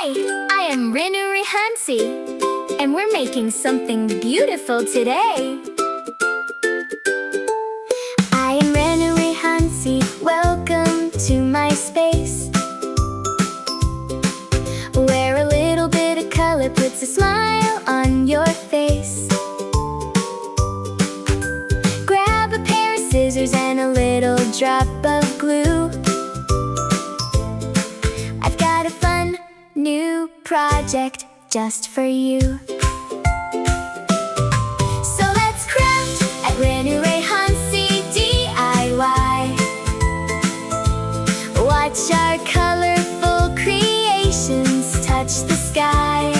Hi, I am Renu Rehansi, and we're making something beautiful today. I am Renu Rehansi, welcome to my space, where a little bit of color puts a smile on your face. Grab a pair of scissors and a little drop of glue. I've got a fun new project just for you. So let's craft at Renu Rehansi DIY. Watch our colorful creations touch the sky.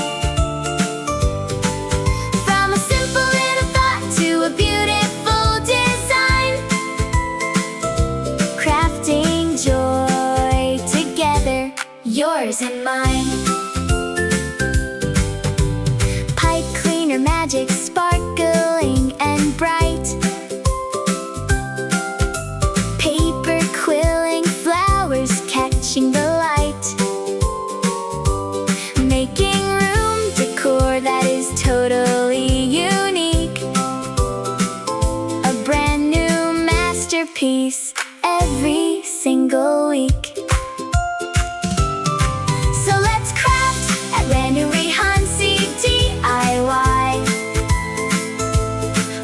From a simple little thought to a beautiful design, crafting joy together, yours and mine. Pipe cleaner magic sparkling and bright, paper quilling flowers catching the light, making room decor that is totally unique. A brand new masterpiece every single week. So let's craft at Renu Rehansi DIY.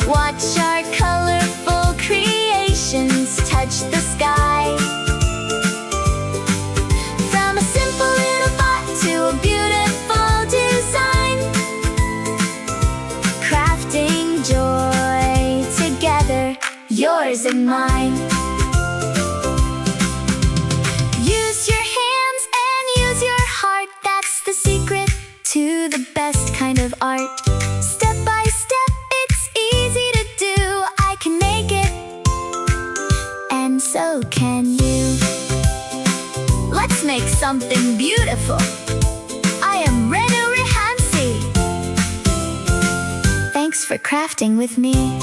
Watch our colorful creations touch the sky. From a simple little thought to a beautiful design, crafting joy together, yours and mine. Use your hands and use your heart, that's the secret to the best kind of art. Step by step, it's easy to do. I can make it, and so can you. Let's make something beautiful. I am Renu Rehansi. Thanks for crafting with me.